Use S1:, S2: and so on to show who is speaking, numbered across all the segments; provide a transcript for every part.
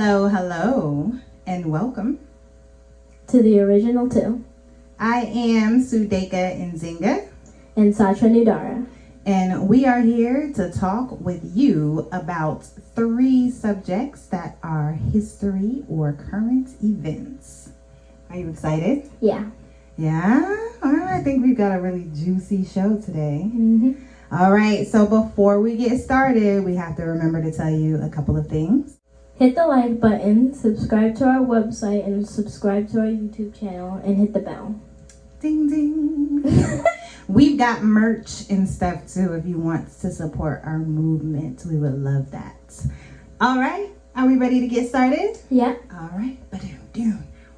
S1: Hello, hello, and welcome
S2: to the original two.
S1: I am Zsudayka Nzinga.
S2: And Satra Nudara.
S1: And we are here to talk with you about 3 subjects that are history or current events. Are you excited?
S2: Yeah.
S1: Yeah? All right, I think we've got a really juicy show today.
S2: Mm-hmm.
S1: All right, so before we get started, we have to remember to tell you a couple of things.
S2: Hit the like button, subscribe to our website, and subscribe to our YouTube channel, and hit the bell.
S1: Ding, ding. We've got merch and stuff too. If you want to support our movement, we would love that. All right, are we ready to get started?
S2: Yeah.
S1: All right,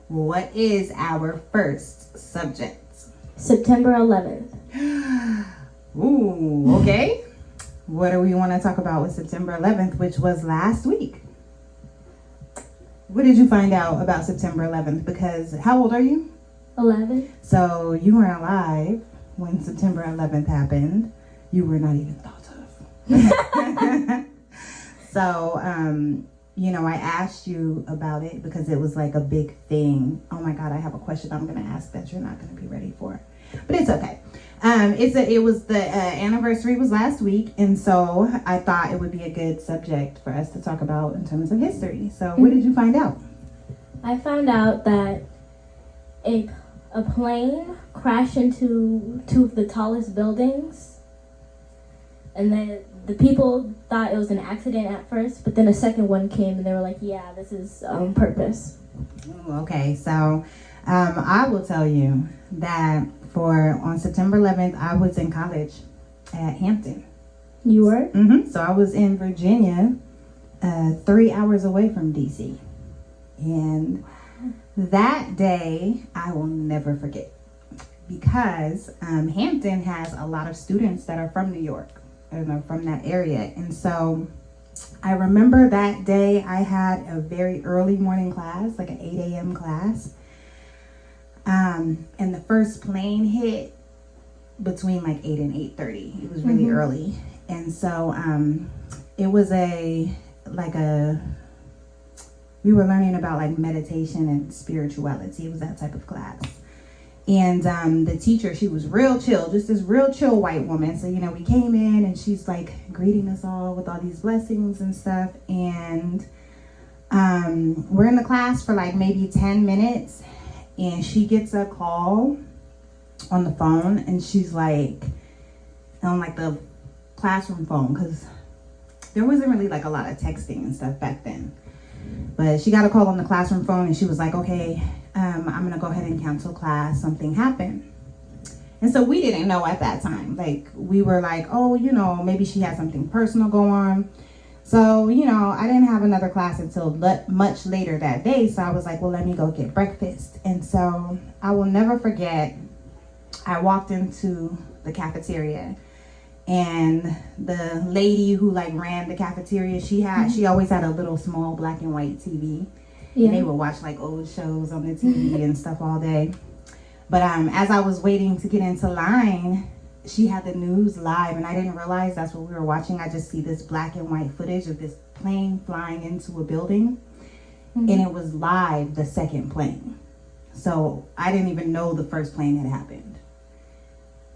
S1: what is our first subject?
S2: September 11th.
S1: Ooh, okay. What do we want to talk about with September 11th, which was last week? What did you find out about September 11th? Because how old are you?
S2: 11.
S1: So you weren't alive when September 11th happened. You were not even thought of. So, I asked you about it because it was like a big thing. Oh my God, I have a question I'm going to ask that you're not going to be ready for. But it's okay. It was the anniversary was last week, and so I thought it would be a good subject for us to talk about in terms of history. So, what did you find out?
S2: I found out that a plane crashed into 2 of the tallest buildings, and then the people thought it was an accident at first, but then a second one came, and they were like, "Yeah, this is on purpose."
S1: Okay, so I will tell you that on September 11th, I was in college at Hampton.
S2: You were?
S1: Mm-hmm. So I was in Virginia, 3 hours away from DC. And that day, I will never forget because Hampton has a lot of students that are from New York and are from that area. And so I remember that day I had a very early morning class, like an 8 a.m. class. And the first plane hit between like 8 and 8:30. It was really early. And so it was we were learning about like meditation and spirituality. It was that type of class. And the teacher, she was real chill, just this real chill white woman. So, we came in and she's like greeting us all with all these blessings and stuff. And we're in the class for like maybe 10 minutes. And she gets a call on the phone, and she's like, on like the classroom phone, because there wasn't really like a lot of texting and stuff back then. But she got a call on the classroom phone, and she was like, okay, I'm going to go ahead and cancel class. Something happened. And so we didn't know at that time. Like, we were like, oh, maybe she had something personal go on. So, I didn't have another class until much later that day. So I was like, well, let me go get breakfast. And so I will never forget, I walked into the cafeteria, and the lady who like ran the cafeteria, she always had a little small black and white TV. Yeah. And they would watch like old shows on the TV and stuff all day. But as I was waiting to get into line, she had the news live, and I didn't realize that's what we were watching. I just see this black and white footage of this plane flying into a building, and it was live, the second plane. So I didn't even know the first plane had happened.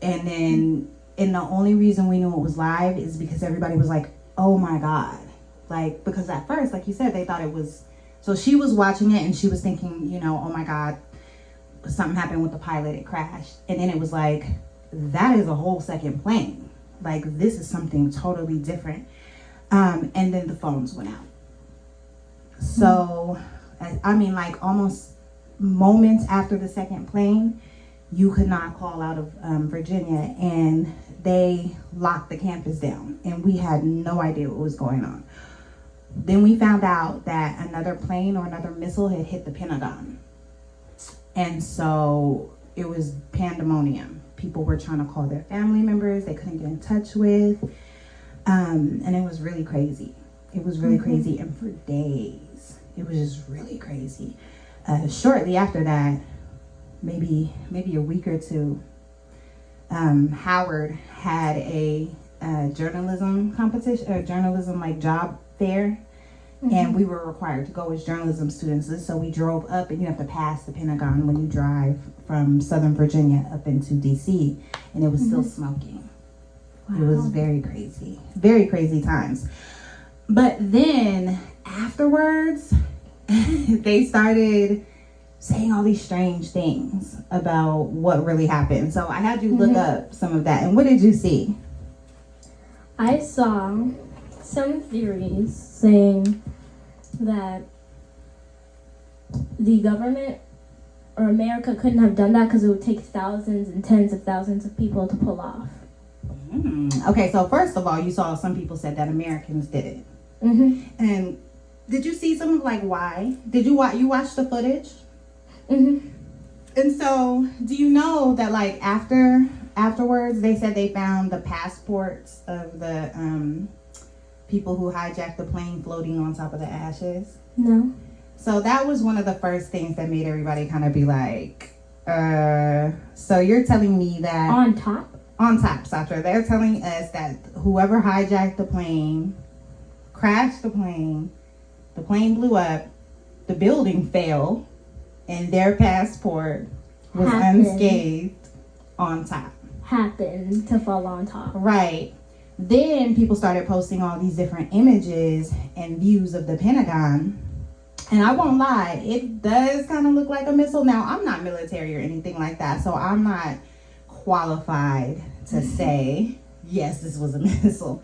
S1: And then, and the only reason we knew it was live is because everybody was like, oh my God. Like, because at first, like you said, they thought it was, so she was watching it and she was thinking, oh my God, something happened with the pilot, it crashed. And then it was like, that is a whole second plane. Like, this is something totally different. And then the phones went out. So, like almost moments after the second plane, you could not call out of Virginia, and they locked the campus down, and we had no idea what was going on. Then we found out that another plane or another missile had hit the Pentagon. And so it was pandemonium. People were trying to call their family members they couldn't get in touch with. And it was really crazy. It was really crazy. And for days, it was just really crazy. Shortly after that, maybe a week or two, Howard had a journalism competition, or journalism like job fair. and we were required to go as journalism students. So we drove up, and you have to pass the Pentagon when you drive from Southern Virginia up into DC, and it was still smoking. Wow. It was very crazy times. But then afterwards, they started saying all these strange things about what really happened. So I had you look up some of that. And what did you see?
S2: I saw some theories saying that the government or America couldn't have done that because it would take thousands and tens of thousands of people to pull off.
S1: Okay, so first of all, you saw some people said that Americans did it. And did you see some of like why? Did you watch the footage? And so, do you know that like afterwards they said they found the passports of the people who hijacked the plane floating on top of the ashes?
S2: No.
S1: So that was one of the first things that made everybody kind of be like, so you're telling me that
S2: on top,
S1: Satra, they're telling us that whoever hijacked the plane crashed the plane blew up, the building fell, and their passport was unscathed on top.
S2: Happened to fall on top.
S1: Right. Then people started posting all these different images and views of the Pentagon. And I won't lie, it does kind of look like a missile. Now, I'm not military or anything like that, so I'm not qualified to say, yes, this was a missile.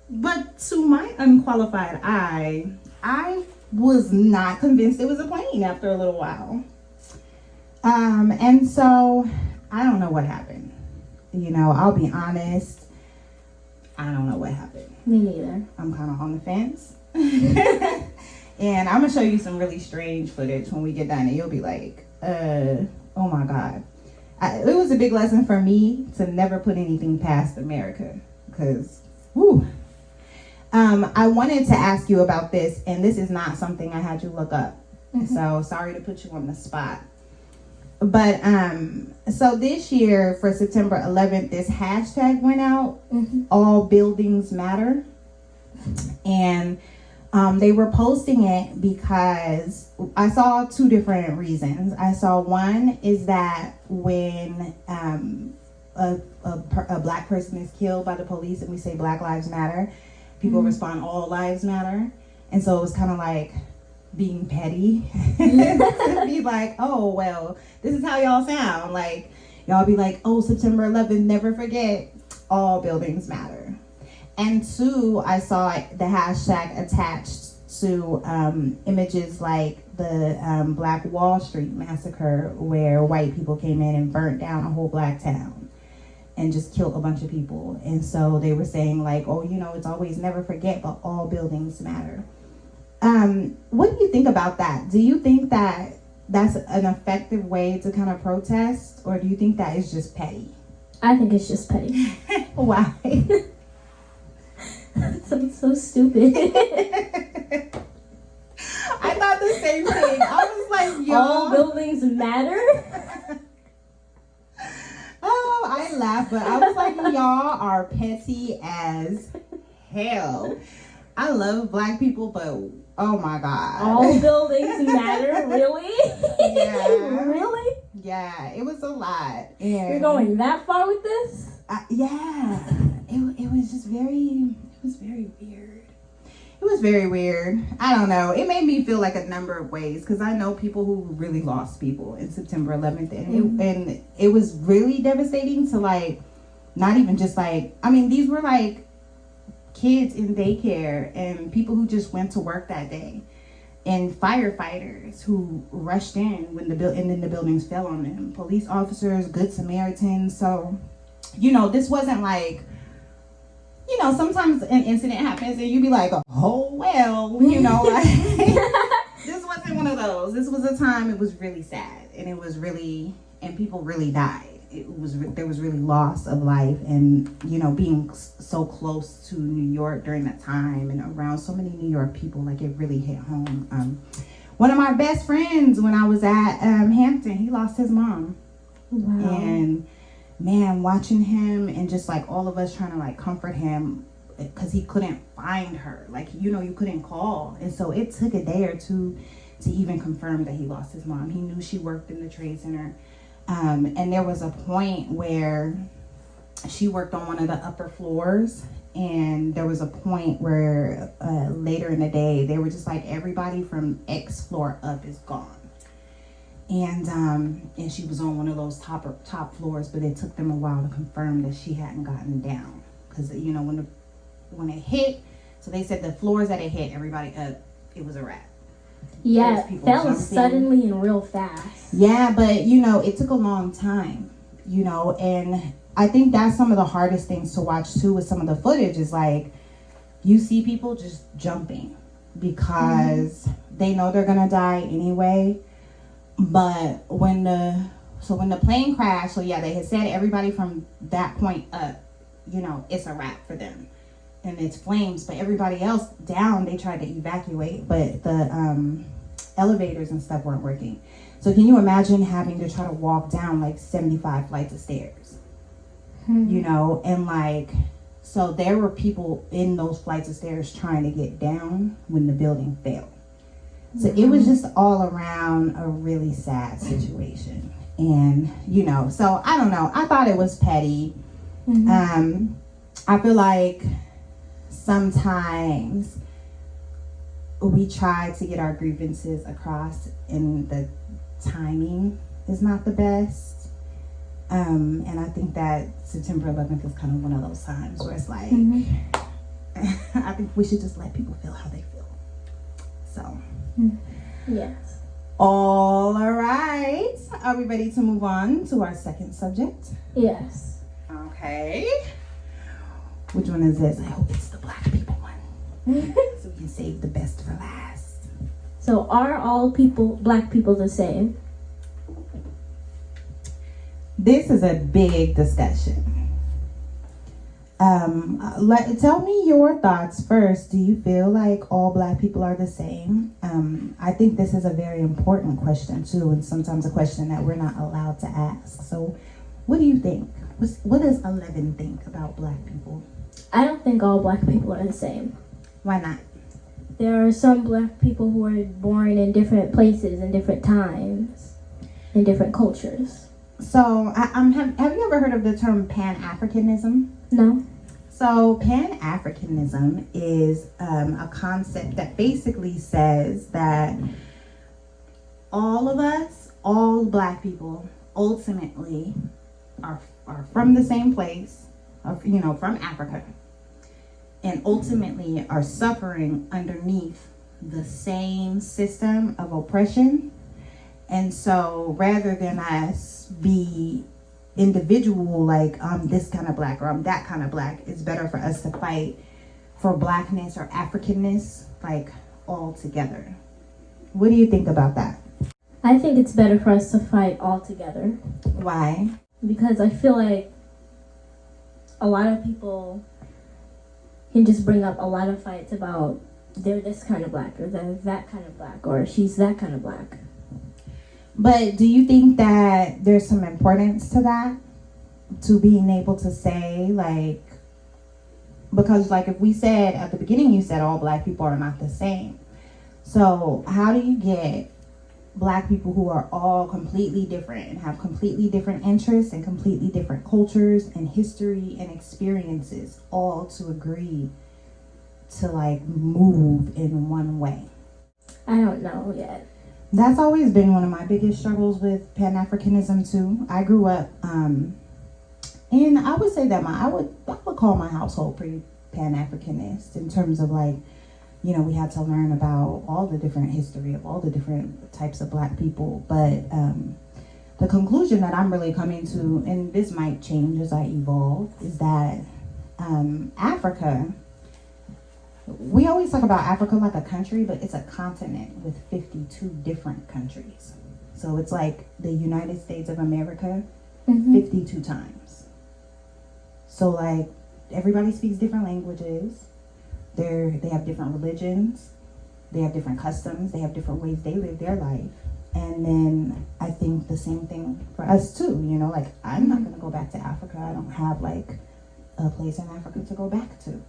S1: But to my unqualified eye, I was not convinced it was a plane after a little while. And so I don't know what happened. You know, I'll be honest. I don't know what happened.
S2: Me neither.
S1: I'm kind of on the fence. And I'm going to show you some really strange footage when we get done. And you'll be like, oh my God. It was a big lesson for me to never put anything past America. Because, whoo. I wanted to ask you about this, and this is not something I had you look up. So sorry to put you on the spot. But so this year for September 11th, this hashtag went out, All Buildings Matter. And they were posting it because I saw two different reasons. I saw one is that when a black person is killed by the police and we say Black Lives Matter, people respond, all lives matter. And so it was kind of like being petty to be like, oh, well, this is how y'all sound. Like, y'all be like, oh, September 11th, never forget, all buildings matter. And two, I saw the hashtag attached to images like the Black Wall Street massacre, where white people came in and burnt down a whole black town and just killed a bunch of people. And so they were saying like, oh, you know, it's always never forget, but all buildings matter. What do you think about that? Do you think that that's an effective way to kind of protest, or do you think that is just petty?
S2: I think it's just petty.
S1: Why?
S2: That sounds so stupid.
S1: I thought the same thing. I was like, y'all.
S2: All buildings matter?
S1: Oh, I laughed, but I was like, y'all are petty as hell. I love black people, but oh my God.
S2: All buildings matter? Really?
S1: Yeah.
S2: Really?
S1: Yeah, it was a lot. And
S2: you're going that far with this?
S1: Yeah. It was just very weird. It was very weird. I don't know. It made me feel like a number of ways, because I know people who really lost people in September 11th, and it was really devastating to like, not even just like, I mean, these were like kids in daycare and people who just went to work that day, and firefighters who rushed in when and then the buildings fell on them, police officers, good Samaritans. So, you know, this wasn't like, you know, sometimes an incident happens and you be like, oh, well, you know, like, this wasn't one of those. This was a time, it was really sad, and it was really, and people really died. There was really loss of life, and, you know, being so close to New York during that time and around so many New York people, like, it really hit home. One of my best friends when I was at Hampton, he lost his mom. Wow. And man, watching him and just like all of us trying to like comfort him, because he couldn't find her. Like, you couldn't call. And so it took a day or two to even confirm that he lost his mom. He knew she worked in the trade center. And there was a point where she worked on one of the upper floors. And there was a point where later in the day, they were just like, everybody from X floor up is gone. And she was on one of those top floors, but it took them a while to confirm that she hadn't gotten down. Because, when it hit, so they said the floors that it hit, everybody up, it was a wrap.
S2: Yeah, that was suddenly and real fast.
S1: Yeah, but, it took a long time, and I think that's some of the hardest things to watch too with some of the footage is like, you see people just jumping because they know they're going to die anyway. But when the plane crashed, so yeah, they had said everybody from that point up, it's a wrap for them. And it's flames, but everybody else down, they tried to evacuate, but the elevators and stuff weren't working. So can you imagine having to try to walk down like 75 flights of stairs? And like, so there were people in those flights of stairs trying to get down when the building fell. So it was just all around a really sad situation. And, so I don't know. I thought it was petty. I feel like sometimes we try to get our grievances across and the timing is not the best. And I think that September 11th is kind of one of those times where it's like, I think we should just let people feel how they feel. So.
S2: Yes.
S1: All right. Are we ready to move on to our second subject?
S2: Yes.
S1: Okay. Which one is this? I hope it's the black people one. So we can save the best for last.
S2: So are all black people the same?
S1: This is a big discussion. Tell me your thoughts first. Do you feel like all black people are the same? I think this is a very important question too, and sometimes a question that we're not allowed to ask. So what do you think? What does 11 think about black people?
S2: I don't think all black people are the same.
S1: Why not?
S2: There are some black people who are born in different places in different times, in different cultures.
S1: So have you ever heard of the term PanAfricanism?
S2: No.
S1: So PanAfricanism is a concept that basically says that all of us, all black people, ultimately are from the same place, from Africa, and ultimately are suffering underneath the same system of oppression. And so rather than us be individual, like I'm this kind of black or I'm that kind of black, it's better for us to fight for blackness or Africanness, like all together. What do you think about that?
S2: I think it's better for us to fight all together.
S1: Why?
S2: Because I feel like a lot of people can just bring up a lot of fights about they're this kind of black or they're that kind of black or she's that kind of black.
S1: But do you think that there's some importance to that? To being able to say, like, because like if we said at the beginning, you said all black people are not the same. So how do you get black people who are all completely different and have completely different interests and completely different cultures and history and experiences all to agree to like move in one way? I
S2: don't know yet.
S1: That's always been one of my biggest struggles with Pan-Africanism too. I grew up, and I would say that I would call my household pretty Pan-Africanist in terms of like, we had to learn about all the different history of all the different types of black people. But the conclusion that I'm really coming to, and this might change as I evolve, is that Africa, we always talk about Africa like a country, but it's a continent with 52 different countries. So it's like the United States of America 52 times. So like everybody speaks different languages. They have different religions. They have different customs. They have different ways they live their life. And then I think the same thing for us too. Like I'm not going to go back to Africa. I don't have like a place in Africa to go back to.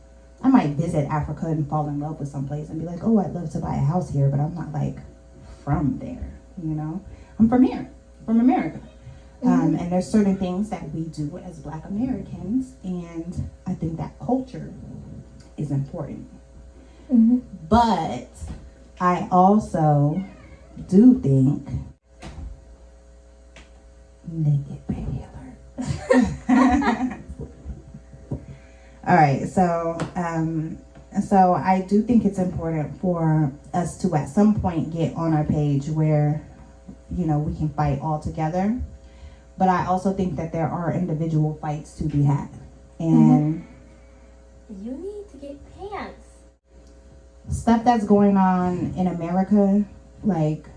S1: I might visit Africa and fall in love with someplace and be like, oh, I'd love to buy a house here, but I'm not like from there, you know? I'm from here, from America. And there's certain things that we do as Black Americans, and I think that culture is important. But I also do think, naked baby alert. All right, so I do think it's important for us to at some point get on our page where, you know, we can fight all together. But I also think that there are individual fights to be had. And
S2: you need to get pants.
S1: Stuff that's going on in America, like,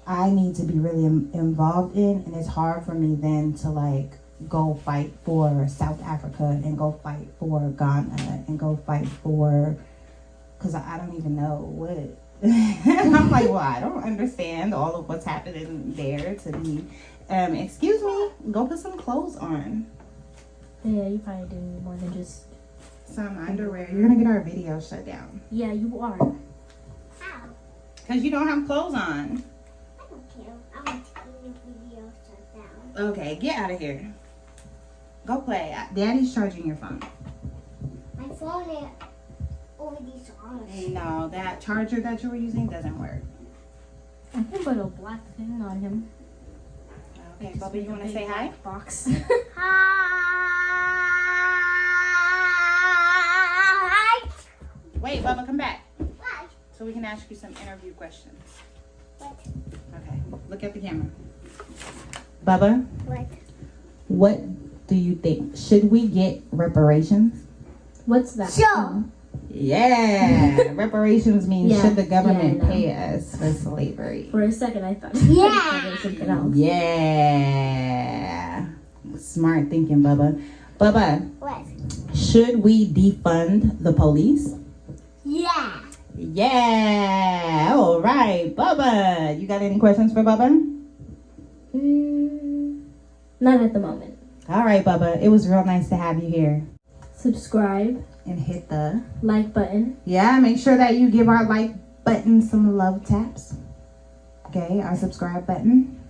S1: I need to be really involved in, and it's hard for me then to like go fight for South Africa and go fight for Ghana and go fight for, because I don't even know what. I'm like, well, I don't understand all of what's happening there to be. Excuse me, go put some clothes on.
S2: Yeah, you probably do need more than just
S1: some underwear. You're gonna get our video shut down.
S2: Yeah, you are.
S3: How?
S1: Because you don't have clothes on.
S3: I don't care. I want to get your video shut down.
S1: Okay, get out of here. Go play. Daddy's charging your phone.
S3: My phone is already charged.
S1: No, that charger that you were using doesn't work.
S2: I can put a black thing on him.
S1: Okay, Bubba, you want to say hi?
S2: Box.
S3: Hi.
S1: Wait, Bubba, come back.
S3: What?
S1: So we can ask you some interview questions.
S3: What?
S1: Okay, look at the camera. Bubba,
S3: What?
S1: what do you think? Should we get reparations?
S2: What's that?
S3: Sure.
S1: Yeah, reparations means
S2: Yeah,
S1: should the government
S2: yeah, I know.
S1: pay us for slavery?
S2: For a second, I thought.
S3: Yeah.
S2: it was something else.
S1: Yeah. Smart thinking, Bubba. Bubba,
S3: What?
S1: should we defund the police?
S3: Yeah.
S1: Yeah. All right, Bubba. You got any questions for Bubba?
S2: Not at the moment.
S1: All right, Bubba. It was real nice to have you here.
S2: Subscribe,
S1: And hit the,
S2: like button.
S1: yeah, make sure that you give our like button some love taps. Okay, our subscribe button.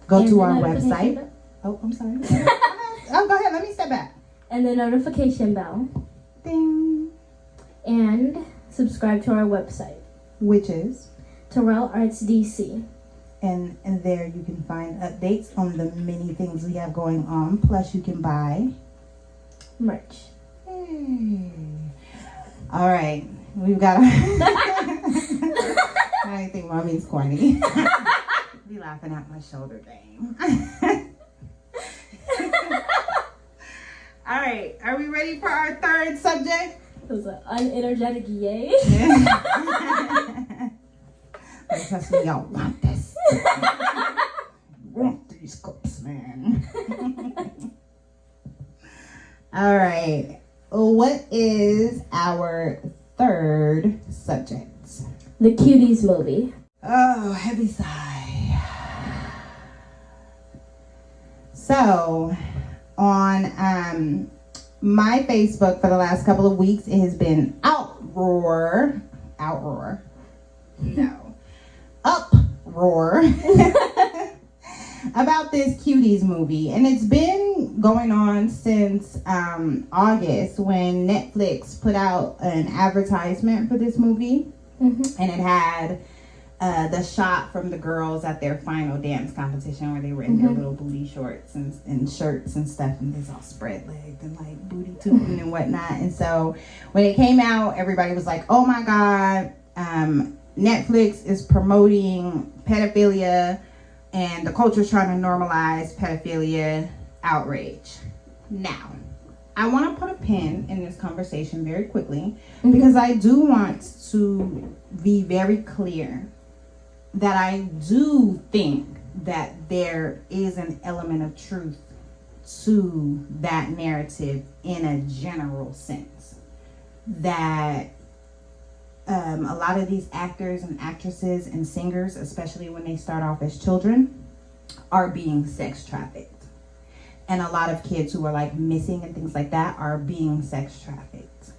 S1: Go
S2: and
S1: to
S2: the
S1: our
S2: notification
S1: website.
S2: bell-
S1: Oh, I'm sorry. Oh, go ahead. Let me step back.
S2: And the notification bell.
S1: Ding.
S2: And subscribe to our website,
S1: Which is,
S2: Terrell Arts DC.
S1: and there you can find updates on the many things we have going on. Plus, you can buy.
S2: Merch.
S1: Hey. All right, we've got. I think mommy's corny. Be laughing at my shoulder thing. All right, are we ready for our third subject?
S2: It was an unenergetic yay.
S1: Like, trust me, y'all want this. You want these cups, man. All right. What is our third subject?
S2: The Cuties movie.
S1: Oh, heavy sigh. So, on my Facebook for the last couple of weeks, it has been uproar, about this Cuties movie, and it's been going on since August when Netflix put out an advertisement for this movie, and it had the shot from the girls at their final dance competition where they were in their little booty shorts and shirts and stuff, and they all spread legged and like booty tooting and whatnot. And so when it came out, everybody was like, oh my god, Netflix is promoting pedophilia and the culture's trying to normalize pedophilia outrage. Now, I want to put a pin in this conversation very quickly because I do want to be very clear that I do think that there is an element of truth to that narrative in a general sense. That a lot of these actors and actresses and singers, especially when they start off as children, are being sex trafficked. And a lot of kids who are like missing and things like that are being sex trafficked.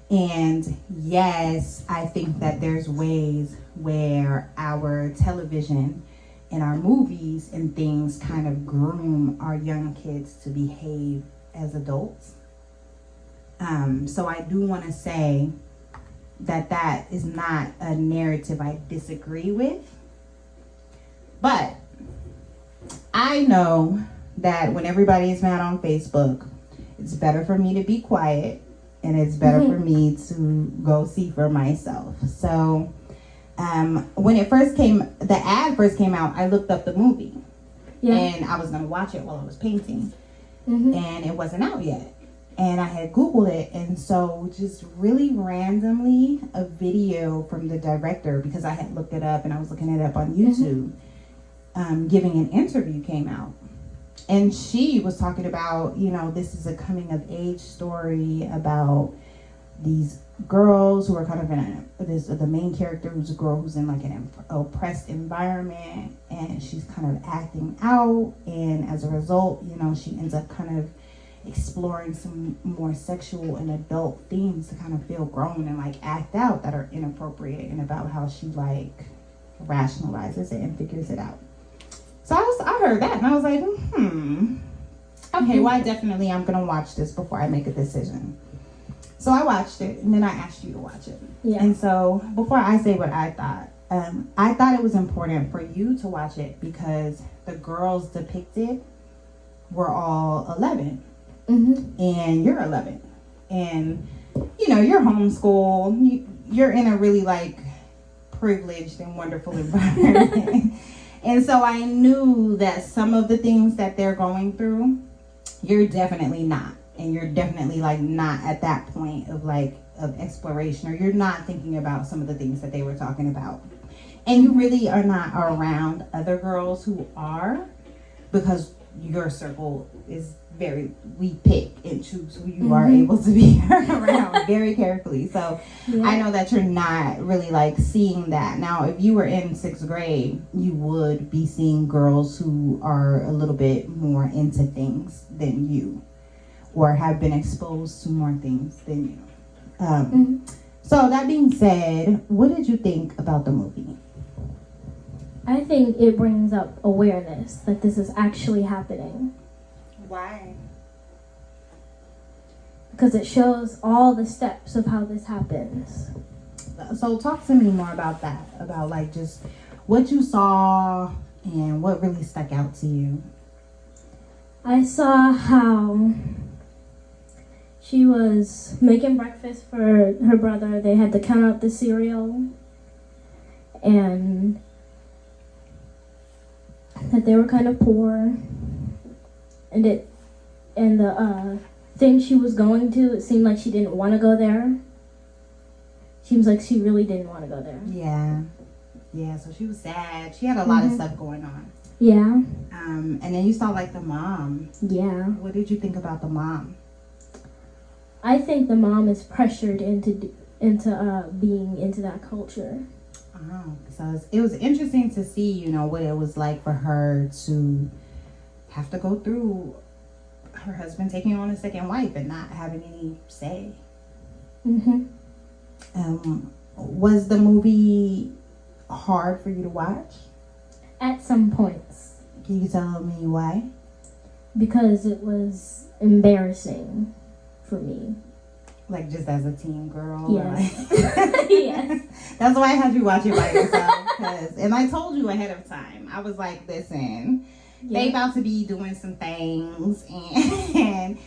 S1: And yes, I think that there's ways where our television and our movies and things kind of groom our young kids to behave as adults. So I do want to say that is not a narrative I disagree with. But I know that when everybody is mad on Facebook, it's better for me to be quiet, and it's better for me to go see for myself. So when the ad first came out, I looked up the movie. Yeah. And I was going to watch it while I was painting. And it wasn't out yet. And I had Googled it, and so just really randomly, a video from the director, because I had looked it up and I was looking it up on YouTube, giving an interview came out. And she was talking about, this is a coming of age story about these girls who are kind of in the main character who's a girl who's in like an oppressed environment, and she's kind of acting out, and as a result, she ends up kind of exploring some more sexual and adult themes to kind of feel grown and like act out that are inappropriate, and about how she like rationalizes it and figures it out. So I heard that and I was like, okay, well, I'm gonna watch this before I make a decision. So I watched it, and then I asked you to watch it. Yeah. And so before I say what I thought it was important for you to watch it because the girls depicted were all 11. And you're 11, and you're homeschooled, you're in a really like privileged and wonderful environment. And so I knew that some of the things that they're going through, you're definitely not, and you're definitely like not at that point of exploration, or you're not thinking about some of the things that they were talking about, and you really are not around other girls who are, because your circle is we pick and choose who you are able to be around very carefully. So yeah. I know that you're not really like seeing that. Now, if you were in 6th grade, you would be seeing girls who are a little bit more into things than you, or have been exposed to more things than you. So that being said, what did you think about the movie?
S2: I think it brings up awareness that this is actually happening.
S1: Why?
S2: Because it shows all the steps of how this happens.
S1: So talk to me more about that, about like just what you saw and what really stuck out to you.
S2: I saw how she was making breakfast for her brother. They had to count out the cereal, and that they were kind of poor, and the thing she was going to, it seemed like she didn't want to go there. Seems like she really didn't want to go there.
S1: Yeah, so she was sad. She had a lot of stuff going on.
S2: Yeah.
S1: And then you saw like the mom.
S2: Yeah.
S1: What did you think about the mom?
S2: I think the mom is pressured into being into that culture.
S1: Oh, so it was interesting to see, what it was like for her to have to go through her husband taking on a second wife and not having any say. Was the movie hard for you to watch?
S2: At some points.
S1: Can you tell me why?
S2: Because it was embarrassing for me.
S1: Like just as a teen girl?
S2: Yes.
S1: Yes. That's why I had you watch it by yourself. And I told you ahead of time. I was like, listen, they about to be doing some things and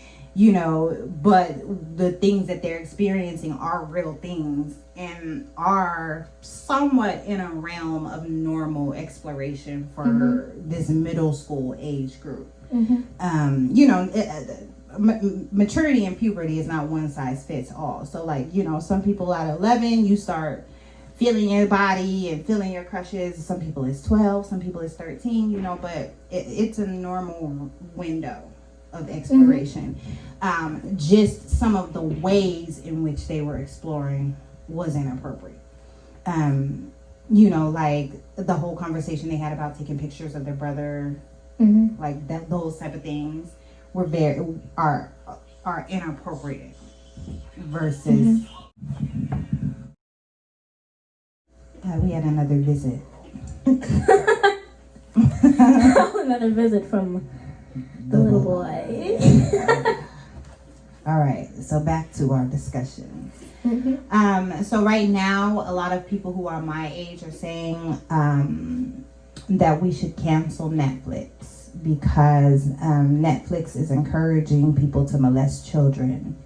S1: but the things that they're experiencing are real things and are somewhat in a realm of normal exploration for this middle school age group. Maturity and puberty is not one size fits all. So some people at 11, you start feeling your body and feeling your crushes. Some people is 12, some people is 13, but it's a normal window of exploration. Just some of the ways in which they were exploring was inappropriate. Like the whole conversation they had about taking pictures of their brother, like that, those type of things were are inappropriate versus We had another visit.
S2: Another visit from the little boy.
S1: All right, so back to our discussion.
S2: Mm-hmm.
S1: So right now, a lot of people who are my age are saying that we should cancel Netflix because Netflix is encouraging people to molest children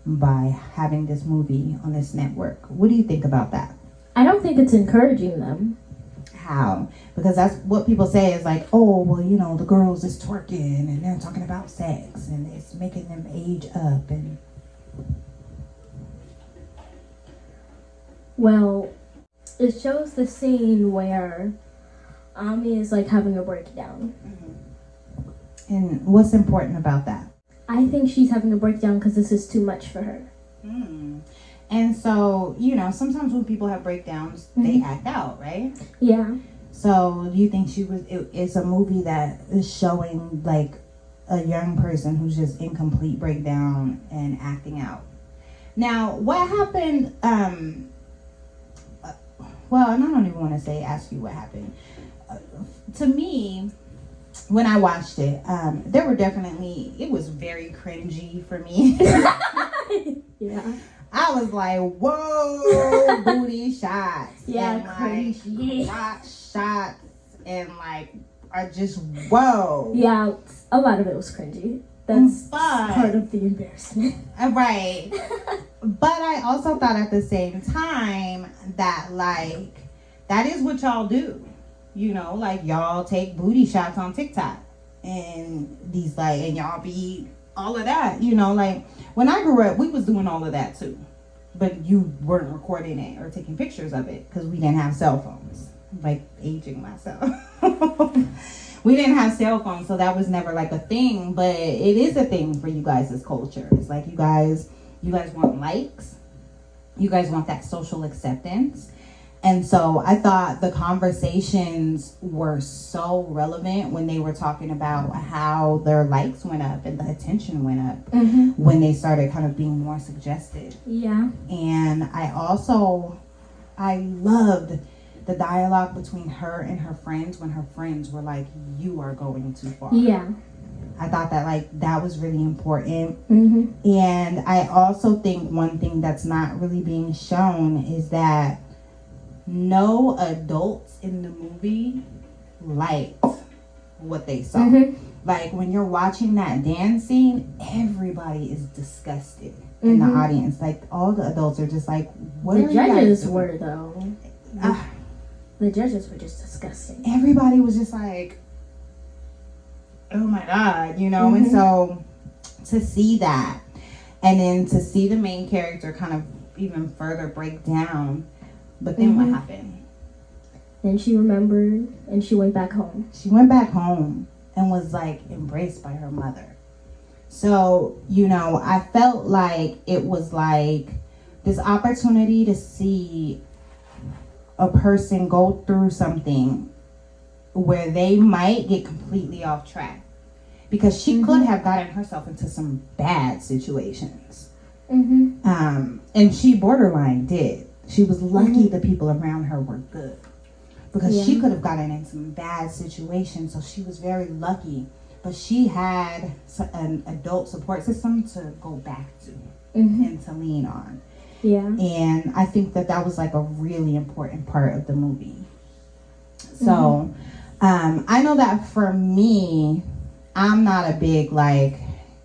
S1: by having this movie on this network. What do you think about that?
S2: I don't think it's encouraging them.
S1: How? Because that's what people say is like, oh, well, you know, the girls is twerking and they're talking about sex and it's making them age up. And
S2: well, it shows the scene where Ami is like having a breakdown.
S1: And what's important about that?
S2: I think she's having a breakdown because this is too much for her.
S1: And so, you know, sometimes when people have breakdowns, they act out, right?
S2: Yeah.
S1: So do you think it's a movie that is showing like a young person who's just in complete breakdown and acting out? Now, what happened, well, and I don't even want to ask you what happened. To me, when I watched it, it was very cringy for me.
S2: Yeah.
S1: I was like, whoa, booty shots.
S2: Yeah,
S1: and like
S2: cringy.
S1: rock shots and like are just whoa.
S2: Yeah, a lot of it was cringy. That's
S1: But-
S2: part of the embarrassment.
S1: Right. But I also thought at the same time that like that is what y'all do. You know, like y'all take booty shots on TikTok and these like and y'all be all of that, you know, like when I grew up we was doing all of that too. But you weren't recording it or taking pictures of it because we didn't have cell phones. Like aging myself. We didn't have cell phones, so that was never like a thing, but it is a thing for you guys as culture. It's like you guys want likes. You guys want that social acceptance. And so I thought the conversations were so relevant when they were talking about how their likes went up and the attention went up when they started kind of being more suggested.
S2: Yeah.
S1: And I loved the dialogue between her and her friends when her friends were like, you are going too far.
S2: Yeah.
S1: I thought that like that was really important.
S2: Mm-hmm.
S1: And I also think one thing that's not really being shown is that no adults in the movie liked what they saw. Like when you're watching that dance scene, everybody is disgusted in the audience. Like all the adults are just like, what are
S2: The
S1: you guys
S2: judges
S1: doing?
S2: were though. The judges were just disgusting.
S1: Everybody was just like, oh my God, you know? And so to see that and then to see the main character kind of even further break down, but then what happened?
S2: Then she remembered and she went back home.
S1: She went back home and was like embraced by her mother. So, you know, I felt like it was like this opportunity to see a person go through something where they might get completely off track. Because she could have gotten herself into some bad situations. And she borderline did. She was lucky the people around her were good. Because she could have gotten in some bad situations. So she was very lucky. But she had an adult support system to go back to and to lean on.
S2: Yeah.
S1: And I think that was like a really important part of the movie. So I know that for me, I'm not a big like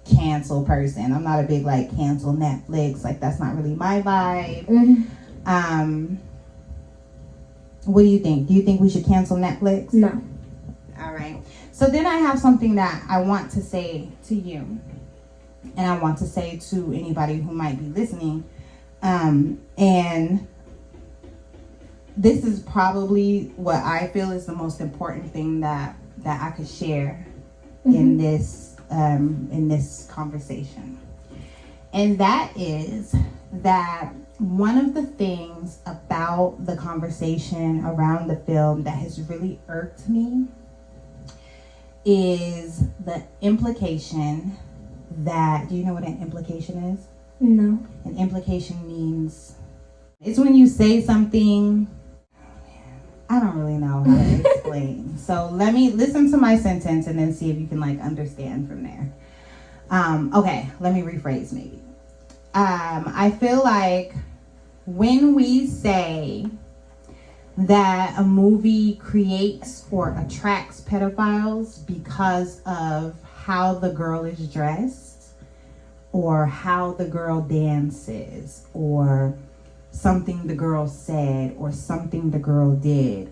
S1: cancel person. I'm not a big like cancel Netflix. Like that's not really my vibe. What do you think? Do you think we should cancel Netflix?
S2: No.
S1: All right. So then I have something that I want to say to you. And I want to say to anybody who might be listening. And this is probably what I feel is the most important thing that I could share in this conversation. And that is that one of the things about the conversation around the film that has really irked me is the implication that, do you know what an implication is?
S2: No.
S1: An implication means It's when you say something, I don't really know how to explain. So let me listen to my sentence and then see if you can like understand from there. Okay, let me rephrase maybe. I feel like when we say that a movie creates or attracts pedophiles because of how the girl is dressed or how the girl dances or something the girl said or something the girl did,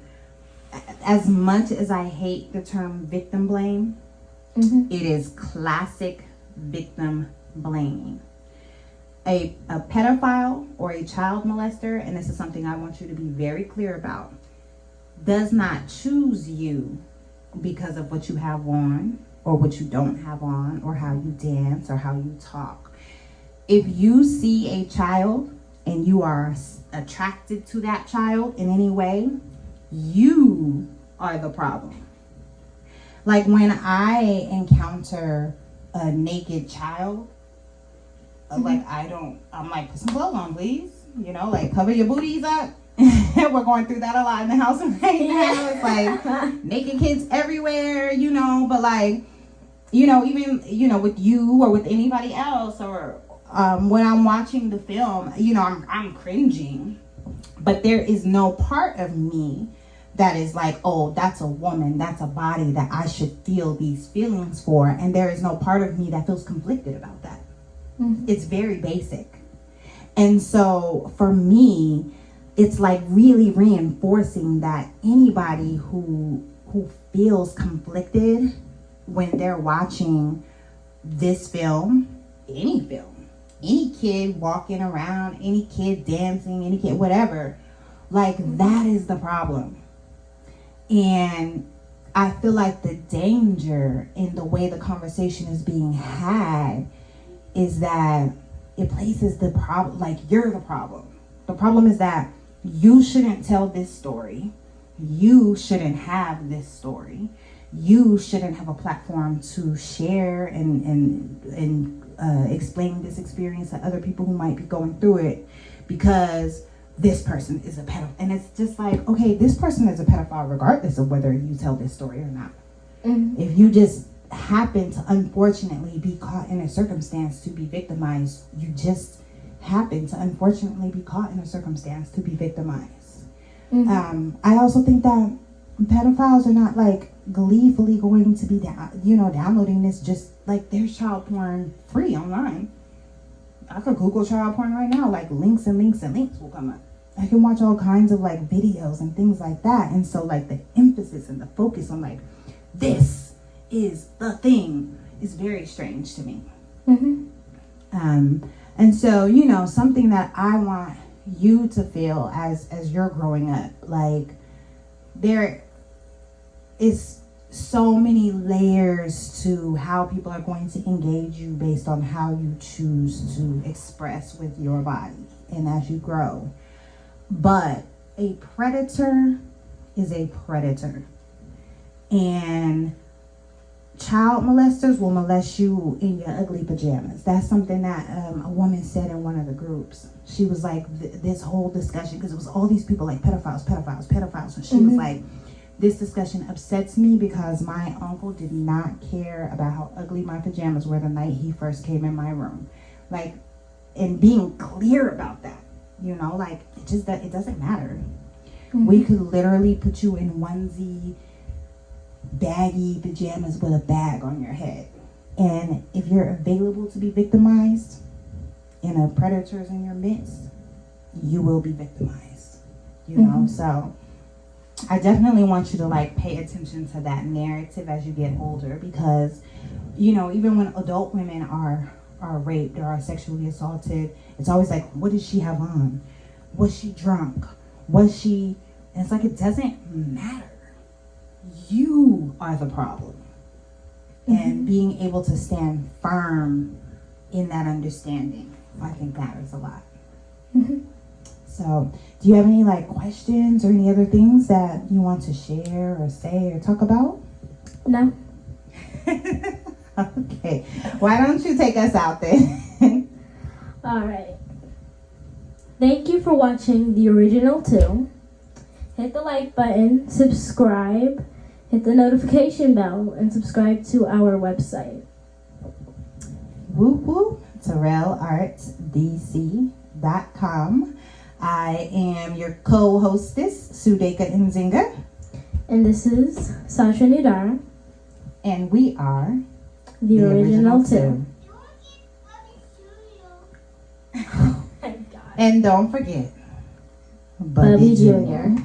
S1: as much as I hate the term victim blame, it is classic victim blaming. A pedophile or a child molester, and this is something I want you to be very clear about, does not choose you because of what you have on or what you don't have on or how you dance or how you talk. If you see a child and you are attracted to that child in any way, you are the problem. Like when I encounter a naked child, I'm like, put some clothes on, please. You know, like cover your booties up. We're going through that a lot in the house right now. It's like naked kids everywhere, you know, but like, you know, even, you know, with you or with anybody else or when I'm watching the film, you know, I'm cringing, but there is no part of me that is like, oh, that's a woman, that's a body that I should feel these feelings for. And there is no part of me that feels conflicted about that. It's very basic. And so for me, it's like really reinforcing that anybody who feels conflicted when they're watching this film, any kid walking around, any kid dancing, any kid, whatever, like that is the problem. And I feel like the danger in the way the conversation is being had is that it places the problem, like you're the problem. The problem is that you shouldn't tell this story. You shouldn't have this story. You shouldn't have a platform to share and explain this experience to other people who might be going through it because this person is a pedophile. And it's just like, okay, this person is a pedophile regardless of whether you tell this story or not. If you just happen to unfortunately be caught in a circumstance to be victimized, you just happen to unfortunately be caught in a circumstance to be victimized. I also think that pedophiles are not like gleefully going to be downloading this just like there's child porn free online. I could Google child porn right now, like links and links and links will come up. I can watch all kinds of like videos and things like that. And so like the emphasis and the focus on like this is the thing is very strange to me. And so, you know, something that I want you to feel as you're growing up, like there is so many layers to how people are going to engage you based on how you choose to express with your body and as you grow. But a predator is a predator. And child molesters will molest you in your ugly pajamas. That's something that a woman said in one of the groups. She was like, this whole discussion, because it was all these people like pedophiles. And she was like, this discussion upsets me because my uncle did not care about how ugly my pajamas were the night he first came in my room. Like, and being clear about that, you know, like it doesn't matter. We could literally put you in onesie, baggy pajamas with a bag on your head, and if you're available to be victimized and a predator's in your midst, you will be victimized, you know. So I definitely want you to like pay attention to that narrative as you get older, because you know, even when adult women are raped or are sexually assaulted, it's always like, what did she have on? Was she drunk? And it's like, it doesn't matter. You are the problem. And being able to stand firm in that understanding, I think matters a lot. So, do you have any like questions or any other things that you want to share or say or talk about?
S2: No.
S1: Okay. Why don't you take us out then?
S2: All right. Thank you for watching the original 2. Hit the like button, subscribe, hit the notification bell, and subscribe to our website.
S1: Whoop whoop, TerrellArtsDC.com. I am your co-hostess, Zsudayka Nzinga,
S2: And this is Satra Nidara,
S1: and we are
S2: the original 2.
S3: Don't eat Bobby cereal.
S2: Oh my God.
S1: And don't forget,
S2: Bubby
S1: Bubby
S2: Jr.
S1: Jr.